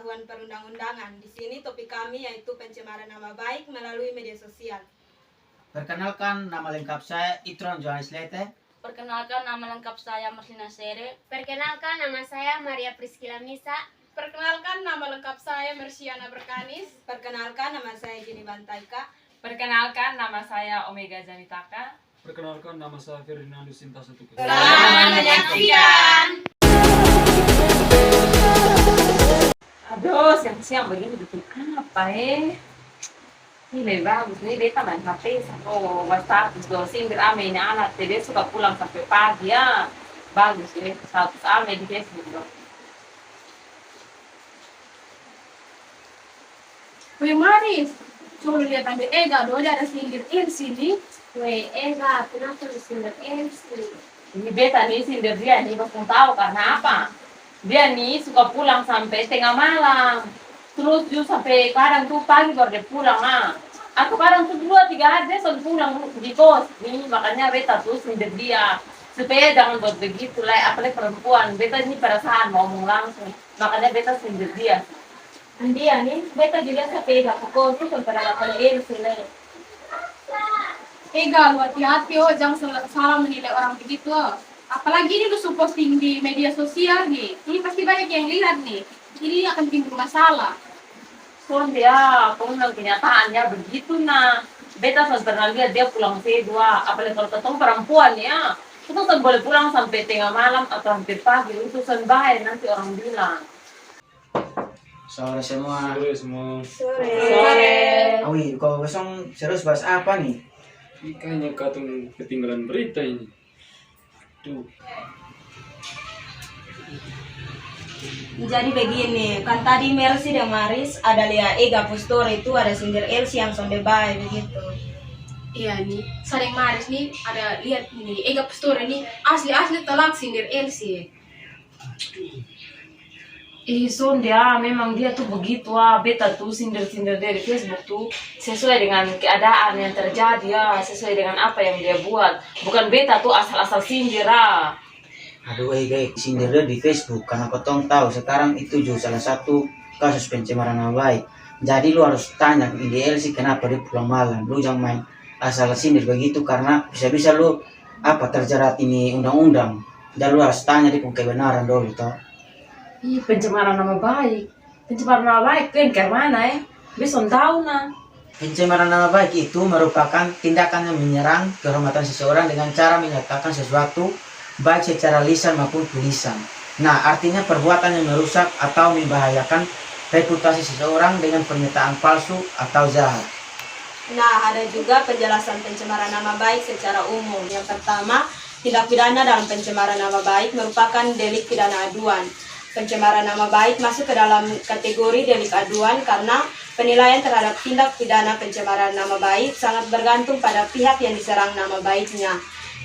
pengetahuan perundang-undangan. Di sini topik kami yaitu pencemaran nama baik melalui media sosial. Perkenalkan, nama lengkap saya Itron Johannes Lete. Perkenalkan, nama lengkap saya Marlina Sere. Perkenalkan, nama saya Maria Priscila Misa. Perkenalkan, nama lengkap saya Mersiana Berkanis. Perkenalkan, nama saya Jenny Bantaika. Perkenalkan, nama saya Omega Janitaka. Perkenalkan, nama saya Ferdinando Sinta Satuke. Selamat menyaksikan. Aduh, siang-siang begini bikin apa Ini lebih bagus, ini beta main HP sama WhatsApp, sindir ame ini anak, jadi suka pulang sampai pagi ya. Bagus ya, status ame di Facebook dong. Weh Maris, coba lihat ambil Ega, doa ada sindir sini. Weh Ega, kenapa lu sindir Elsie? Ini beta nih sindir dia nih, pas mau tahu karena apa? Dia nih suka pulang sampai tengah malam. Terus juga sampai kadang tuh pagi baru dia pulang Atau kadang tuh 2-3 hari dia selalu pulang di kos. Nih makanya beta tuh sindir dia. Supaya jangan buat begitu lah, apalagi perempuan. Beta ini perasaan mau ngomong langsung. Makanya beta sindir dia. Dia nih, beta juga sampai Ega pukul tuh sampai ada Elsie nih. Ega, lu hati-hati jangan salah menilai orang begitu. Apalagi ini lu posting di media sosial nih. Ini pasti banyak yang lihat nih. Ini akan timbul masalah. Soalnya dia, bilang kenyataannya begitu Beta sudah pernah lihat dia pulang C2. Apalagi kalau ketemu perempuan ya. Kita kan boleh pulang sampai tengah malam atau hampir pagi. Itu bahaya nanti orang bilang. Sore semua. Sore semua. Sore. Awi, kau besok serius bahas apa nih? Ini kayaknya katung ketinggalan berita ini. Tuh. Jadi begini, kan tadi Mercy dan Maris ada lihat Ega Pustor itu ada sindir Elsie yang sonde baik begitu. Iya nih, sering Maris nih ada lihat ini Ega Pustor ini asli telak sindir Elsie. Son dia, memang dia tuh begitu beta tuh sindir-sindir dia di Facebook tuh sesuai dengan keadaan yang terjadi sesuai dengan apa yang dia buat. Bukan beta tuh asal-asal sindir Aduh, guys, sindir dia di Facebook karena kotong tahu sekarang itu juga salah satu kasus pencemaran nama baik. Jadi lu harus tanya ke Elsie kenapa dia pulang malam. Lu jangan main asal sindir begitu karena bisa-bisa lu terjerat ini undang-undang. Dan lu harus tanya di kebenaran dulu toh. Ih, pencemaran nama baik. Pencemaran nama baik kan ke mana Bisa tahu Pencemaran nama baik itu merupakan tindakan yang menyerang kehormatan seseorang dengan cara menyatakan sesuatu baik secara lisan maupun tulisan. Nah, artinya perbuatan yang merusak atau membahayakan reputasi seseorang dengan pernyataan palsu atau jahat. Nah, ada juga penjelasan pencemaran nama baik secara umum. Yang pertama, tindak pidana dalam pencemaran nama baik merupakan delik pidana aduan. Pencemaran nama baik masuk ke dalam kategori delik aduan karena penilaian terhadap tindak pidana pencemaran nama baik sangat bergantung pada pihak yang diserang nama baiknya.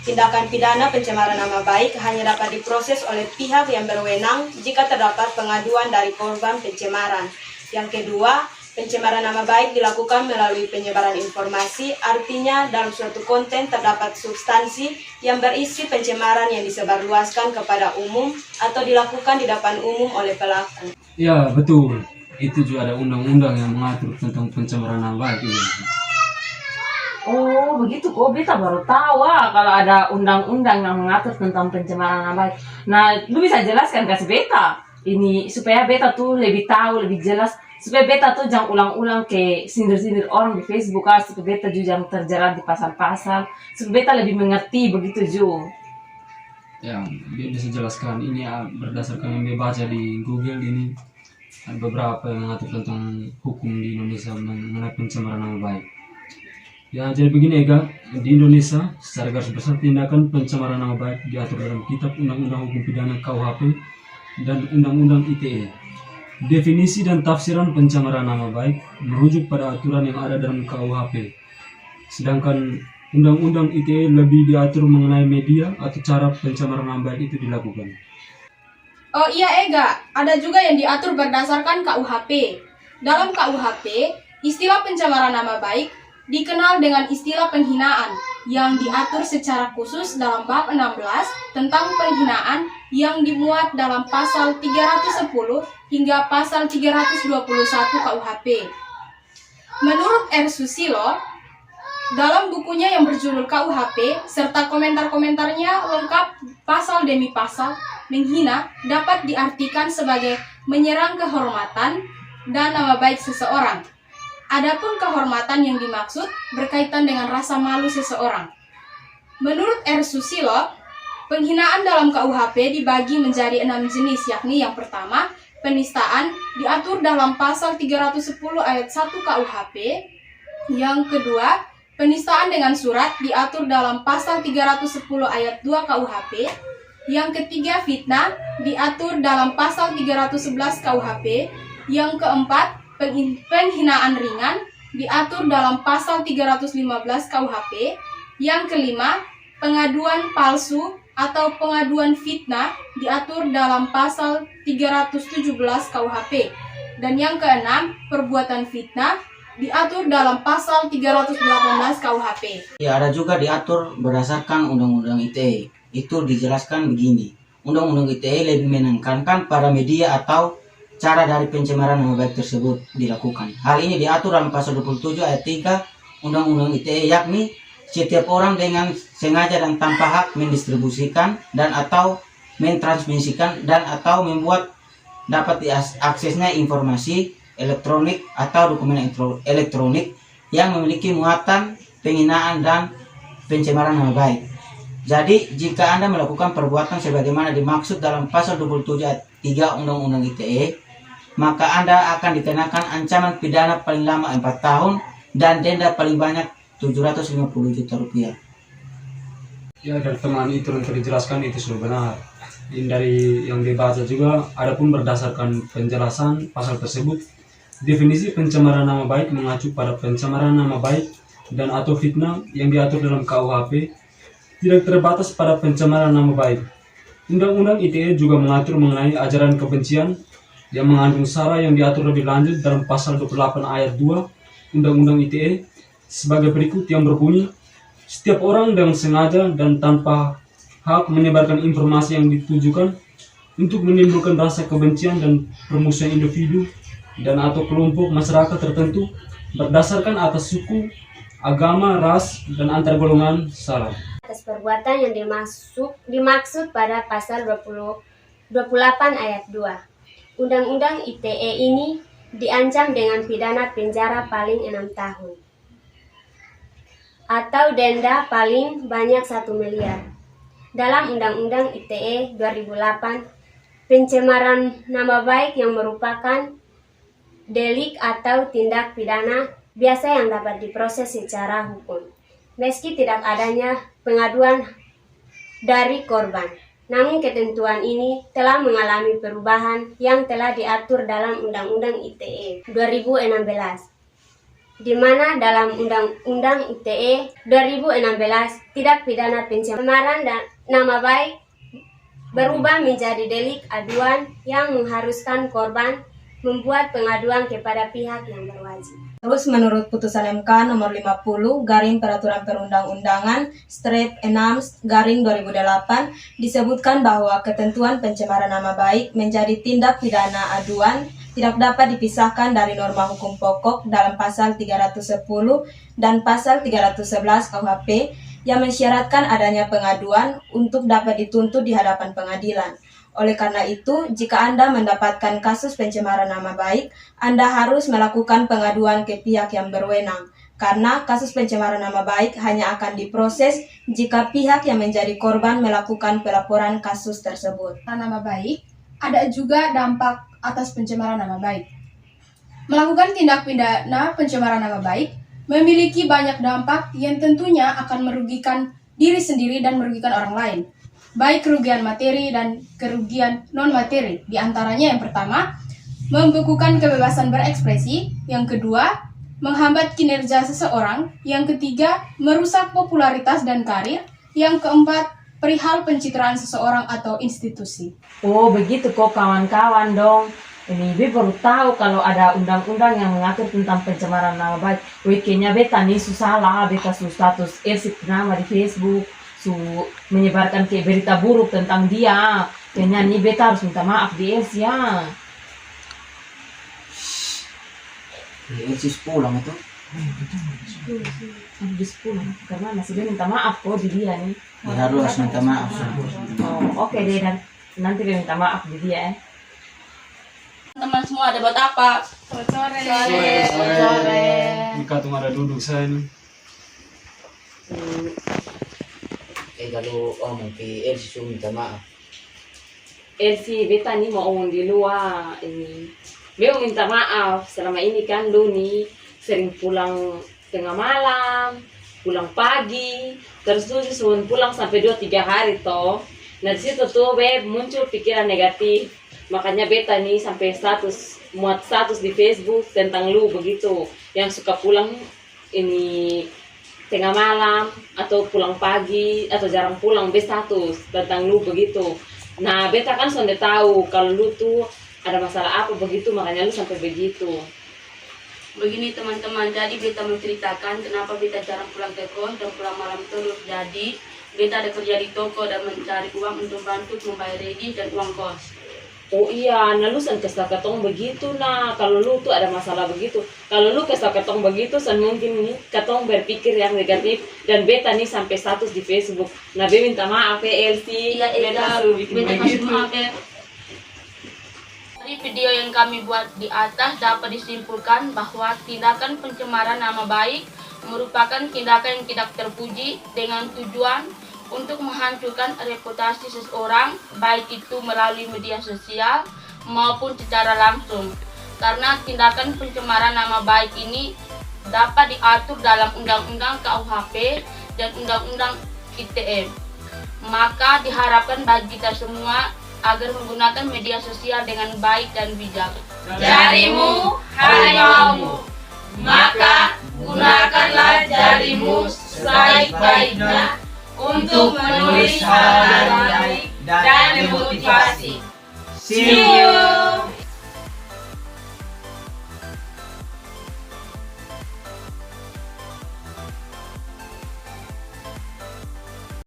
Tindakan pidana pencemaran nama baik hanya dapat diproses oleh pihak yang berwenang jika terdapat pengaduan dari korban pencemaran. Yang kedua, pencemaran nama baik dilakukan melalui penyebaran informasi, artinya dalam suatu konten terdapat substansi yang berisi pencemaran yang disebarluaskan kepada umum atau dilakukan di depan umum oleh pelaku. Ya, betul. Itu juga ada undang-undang yang mengatur tentang pencemaran nama baik ini. Oh, begitu kok. Beta baru tahu kalau ada undang-undang yang mengatur tentang pencemaran nama baik. Nah, lu bisa jelaskan kasih beta ini supaya beta tuh lebih tahu, lebih jelas. Supaya beta tuh jangan ulang-ulang ke sindir-sindir orang di Facebook supaya beta juga jangan terjerat di pasal-pasal. Supaya beta lebih mengerti begitu juga. Ya, dia bisa jelaskan ini berdasarkan yang dia baca di Google ini. Ada beberapa yang mengatur tentang hukum di Indonesia mengenai pencemaran nama baik. Ya, jadi begini Ega, di Indonesia secara garis besar tindakan pencemaran nama baik diatur dalam Kitab Undang-Undang Hukum Pidana KUHP dan Undang-Undang ITE. Definisi dan tafsiran pencemaran nama baik merujuk pada aturan yang ada dalam KUHP. Sedangkan Undang-Undang ITE lebih diatur mengenai media atau cara pencemaran nama baik itu dilakukan. Oh iya Ega, ada juga yang diatur berdasarkan KUHP. Dalam KUHP, istilah pencemaran nama baik dikenal dengan istilah penghinaan yang diatur secara khusus dalam bab 16 tentang penghinaan yang dimuat dalam pasal 310 hingga pasal 321 KUHP. Menurut R. Susilo, dalam bukunya yang berjudul KUHP serta komentar-komentarnya lengkap pasal demi pasal, menghina dapat diartikan sebagai menyerang kehormatan dan nama baik seseorang. Adapun kehormatan yang dimaksud berkaitan dengan rasa malu seseorang. Menurut R. Susilo, penghinaan dalam KUHP dibagi menjadi 6 jenis, yakni yang pertama, penistaan diatur dalam pasal 310 ayat 1 KUHP. Yang kedua, penistaan dengan surat diatur dalam pasal 310 ayat 2 KUHP. Yang ketiga, fitnah diatur dalam pasal 311 KUHP. Yang keempat, penghinaan ringan diatur dalam pasal 315 KUHP. Yang kelima, pengaduan palsu atau pengaduan fitnah diatur dalam pasal 317 KUHP. Dan yang keenam, perbuatan fitnah diatur dalam pasal 318 KUHP. Ya, ada juga diatur berdasarkan Undang-Undang ITE. Itu dijelaskan begini. Undang-Undang ITE lebih menekankan pada media atau cara dari pencemaran nama baik tersebut dilakukan. Hal ini diatur dalam pasal 27 ayat 3 Undang-Undang ITE, yakni setiap orang dengan sengaja dan tanpa hak mendistribusikan dan atau mentransmisikan dan atau membuat dapat diaksesnya informasi elektronik atau dokumen elektronik yang memiliki muatan penghinaan dan pencemaran nama baik. Jadi, jika Anda melakukan perbuatan sebagaimana dimaksud dalam pasal 27 ayat 3 Undang-Undang ITE, maka Anda akan dikenakan ancaman pidana paling lama 4 tahun dan denda paling banyak 750 juta rupiah. Ya, dari teman itu yang tadi dijelaskan itu sudah benar. Ini dari yang dibaca juga, adapun berdasarkan penjelasan pasal tersebut, definisi pencemaran nama baik mengacu pada pencemaran nama baik dan atau fitnah yang diatur dalam KUHP tidak terbatas pada pencemaran nama baik. Undang-Undang ITE juga mengatur mengenai ajaran kebencian yang mengandung sara yang diatur lebih lanjut dalam pasal 28 ayat 2 Undang-Undang ITE sebagai berikut yang berbunyi, setiap orang dengan sengaja dan tanpa hak menyebarkan informasi yang ditujukan untuk menimbulkan rasa kebencian dan permusuhan individu dan atau kelompok masyarakat tertentu berdasarkan atas suku, agama, ras, dan antar golongan sara. Atas perbuatan yang dimaksud pada pasal 28 ayat 2. Undang-Undang ITE ini diancam dengan pidana penjara paling 6 tahun atau denda paling banyak 1 miliar. Dalam Undang-Undang ITE 2008, pencemaran nama baik yang merupakan delik atau tindak pidana biasa yang dapat diproses secara hukum, meski tidak adanya pengaduan dari korban. Namun ketentuan ini telah mengalami perubahan yang telah diatur dalam Undang-Undang ITE 2016. Di mana dalam Undang-Undang ITE 2016 tindak pidana pencemaran dan nama baik berubah menjadi delik aduan yang mengharuskan korban membuat pengaduan kepada pihak yang berwajib. Terus menurut putusan MK nomor 50 garing peraturan perundang-undangan strip 6 garing 2008 disebutkan bahwa ketentuan pencemaran nama baik menjadi tindak pidana aduan tidak dapat dipisahkan dari norma hukum pokok dalam pasal 310 dan pasal 311 KUHP yang mensyaratkan adanya pengaduan untuk dapat dituntut di hadapan pengadilan. Oleh karena itu, jika Anda mendapatkan kasus pencemaran nama baik, Anda harus melakukan pengaduan ke pihak yang berwenang, karena kasus pencemaran nama baik hanya akan diproses jika pihak yang menjadi korban melakukan pelaporan kasus tersebut. Nama baik, ada juga dampak atas pencemaran nama baik. Melakukan tindak pidana pencemaran nama baik memiliki banyak dampak yang tentunya akan merugikan diri sendiri dan merugikan orang lain, baik kerugian materi dan kerugian non-materi. Di antaranya yang pertama, membekukan kebebasan berekspresi. Yang kedua, menghambat kinerja seseorang. Yang ketiga, merusak popularitas dan karir. Yang keempat, perihal pencitraan seseorang atau institusi. Oh begitu kok kawan-kawan dong. Ini Be baru tahu kalau ada undang-undang yang mengatur tentang pencemaran nama baik. Kayaknya beta nih susah lah, beta su status exit nama di Facebook, su menyebarkan kayak berita buruk tentang dia. Kayaknya nih beta harus minta maaf di ya. Elsis pulang itu. Habis pulang karena masih dia minta maaf kok di dia nih. Ya lu harus minta maaf. Oh, oke deh, dan nanti dia minta maaf di dia. Teman semua ada buat apa? Sore. Mereka tuh ada duduk saya nih. Kalau omong ke Elsis minta maaf. Elsie, beta nih mau omong di luar ini. Beta minta maaf selama ini kan lu nih sering pulang tengah malam, pulang pagi, terus lu disuruh pulang sampai 2-3 hari toh. Nah di situ tuh beb muncul pikiran negatif. Makanya beta nih sampai muat status di Facebook tentang lu begitu, yang suka pulang ini tengah malam atau pulang pagi atau jarang pulang, status tentang lu begitu. Nah beta kan sudah tahu kalau lu tuh ada masalah apa begitu, makanya lu sampai begitu. Begini teman-teman, jadi beta menceritakan kenapa beta jarang pulang ke kos dan pulang malam terus. Jadi beta ada kerja di toko dan mencari uang untuk bantu membayar ready dan uang kos. Oh iya, nah lu san kesal ketong begitu nah. Kalau lu tuh ada masalah begitu, kalau lu kesal ketong begitu, san mungkin nih ketong berpikir yang negatif dan beta nih sampai status di Facebook. Nah be minta maaf ya Elsie. Iya, beta suruh bikin beta kasih begitu. maaf ya. Dari video yang kami buat di atas dapat disimpulkan bahwa tindakan pencemaran nama baik merupakan tindakan yang tidak terpuji dengan tujuan untuk menghancurkan reputasi seseorang, baik itu melalui media sosial maupun secara langsung. Karena tindakan pencemaran nama baik ini dapat diatur dalam Undang-Undang KUHP dan Undang-Undang ITE. Maka diharapkan bagi kita semua agar menggunakan media sosial dengan baik dan bijak. Jarimu harimaumu, maka gunakanlah jarimu sebaik-baiknya untuk menulis hal yang baik dan memotivasi. See you!